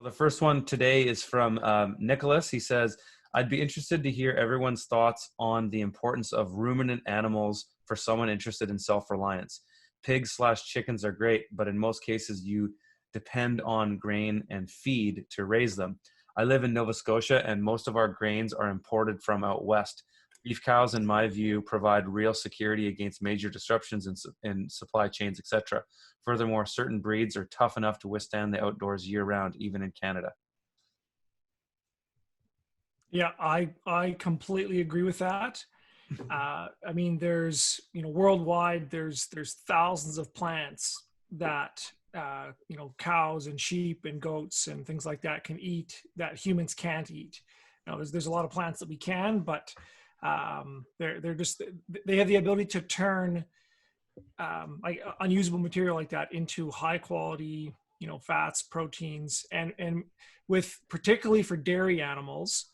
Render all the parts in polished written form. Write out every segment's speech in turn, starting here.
The first one today is from Nicholas. He says, I'd be interested to hear everyone's thoughts on the importance of ruminant animals for someone interested in self-reliance. Pigs/chickens are great, but in most cases you depend on grain and feed to raise them. I live in Nova Scotia and most of our grains are imported from out west. Beef cows, in my view, provide real security against major disruptions in supply chains, etc. Furthermore, certain breeds are tough enough to withstand the outdoors year-round, even in Canada. Yeah, I completely agree with that. I mean, there's, worldwide, there's thousands of plants that, cows and sheep and goats and things like that can eat that humans can't eat. There's a lot of plants that we can, but they have the ability to turn like unusable material like that into high quality, fats, proteins, and with particularly for dairy animals.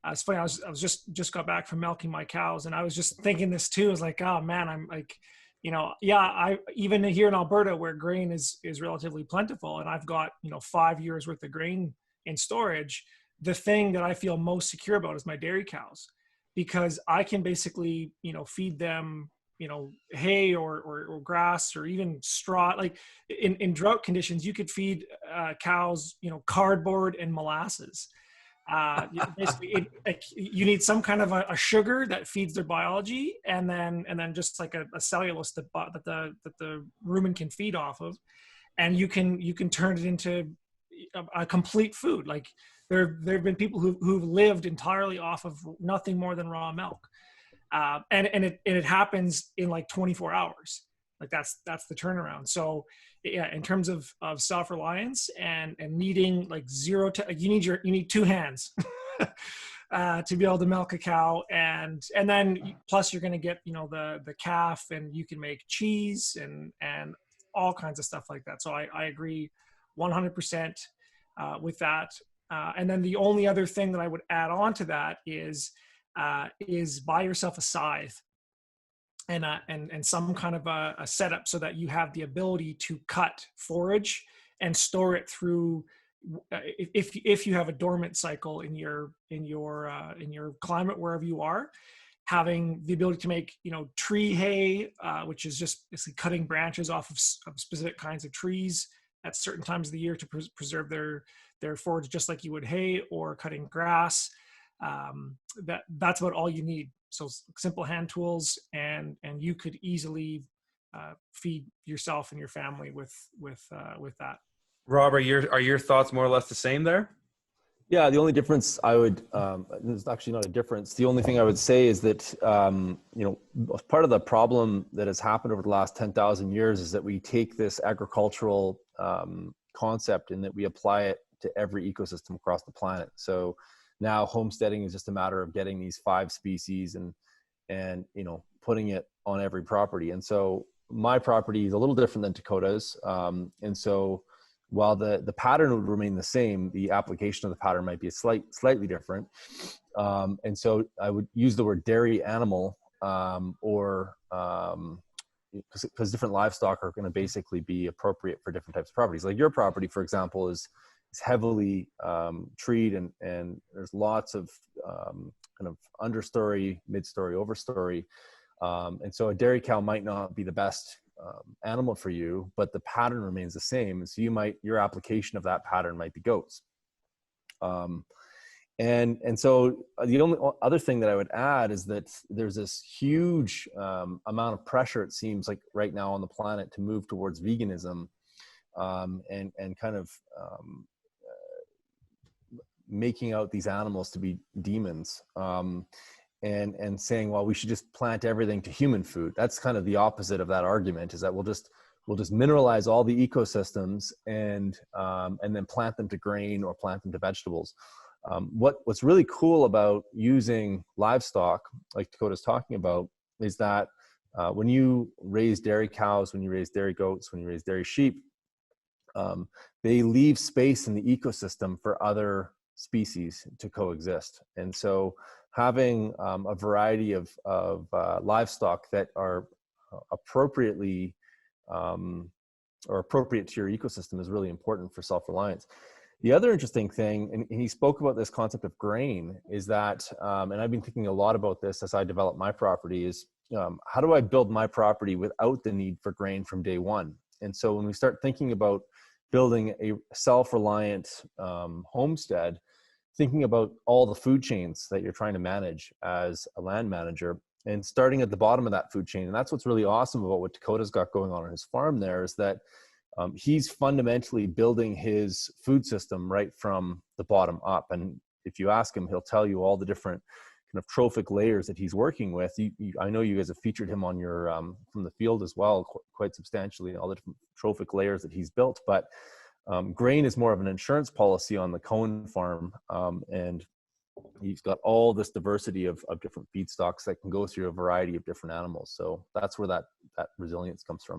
It's funny. I was just got back from milking my cows, and I was just thinking this too. I was like, oh man, I'm like, I even here in Alberta where grain is relatively plentiful, and I've got 5 years worth of grain in storage. The thing that I feel most secure about is my dairy cows, because I can basically feed them hay or grass or even straw. Like in drought conditions, you could feed cows cardboard and molasses. Basically you need some kind of a sugar that feeds their biology, and then just like a cellulose that the rumen can feed off of, and you can turn it into a complete food. Like there have been people who've lived entirely off of nothing more than raw milk, and it happens in like 24 hours. Like that's the turnaround. So yeah, in terms of self-reliance and needing like you need two hands to be able to milk a cow, and then plus you're going to get the calf, and you can make cheese and all kinds of stuff like that. So I agree 100% with that. And then the only other thing that I would add on to that is buy yourself a scythe and some kind of a setup so that you have the ability to cut forage and store it through, if you have a dormant cycle in your climate wherever you are, having the ability to make tree hay, which is just basically cutting branches off of specific kinds of trees at certain times of the year to preserve their forage, just like you would hay, or cutting grass. That's about all you need. So simple hand tools, and you could easily feed yourself and your family with that. Rob, are your thoughts more or less the same there? Yeah, the only difference I would, there's actually not a difference. The only thing I would say is that, part of the problem that has happened over the last 10,000 years is that we take this agricultural concept and that we apply it to every ecosystem across the planet. So now homesteading is just a matter of getting these 5 species and putting it on every property. And so my property is a little different than Dakota's. And so while the pattern would remain the same, the application of the pattern might be slightly different. And so I would use the word dairy animal, because different livestock are going to basically be appropriate for different types of properties. Like your property, for example, is heavily treed, and there's lots of kind of understory, midstory, overstory. And so a dairy cow might not be the best animal for you, but the pattern remains the same. And so your application of that pattern might be goats. And so the only other thing that I would add is that there's this huge amount of pressure, it seems like right now on the planet, to move towards veganism, and kind of making out these animals to be demons, and saying, well, we should just plant everything to human food. That's kind of the opposite of that argument, is that we'll just mineralize all the ecosystems and then plant them to grain or plant them to vegetables. What's really cool about using livestock, like Dakota's talking about, is that when you raise dairy cows, when you raise dairy goats, when you raise dairy sheep, they leave space in the ecosystem for other species to coexist. And so having a variety of livestock that are appropriately or appropriate to your ecosystem is really important for self-reliance. The other interesting thing, and he spoke about this concept of grain, is that, and I've been thinking a lot about this as I develop my property, is how do I build my property without the need for grain from day one? And so when we start thinking about building a self-reliant homestead, thinking about all the food chains that you're trying to manage as a land manager, and starting at the bottom of that food chain. And that's what's really awesome about what Dakota's got going on his farm there, is that he's fundamentally building his food system right from the bottom up. And if you ask him, he'll tell you all the different kind of trophic layers that he's working with. I know you guys have featured him on your from the field as well, quite substantially, all the different trophic layers that he's built. But grain is more of an insurance policy on the Cohen farm, and he's got all this diversity of different feedstocks that can go through a variety of different animals. So that's where that resilience comes from.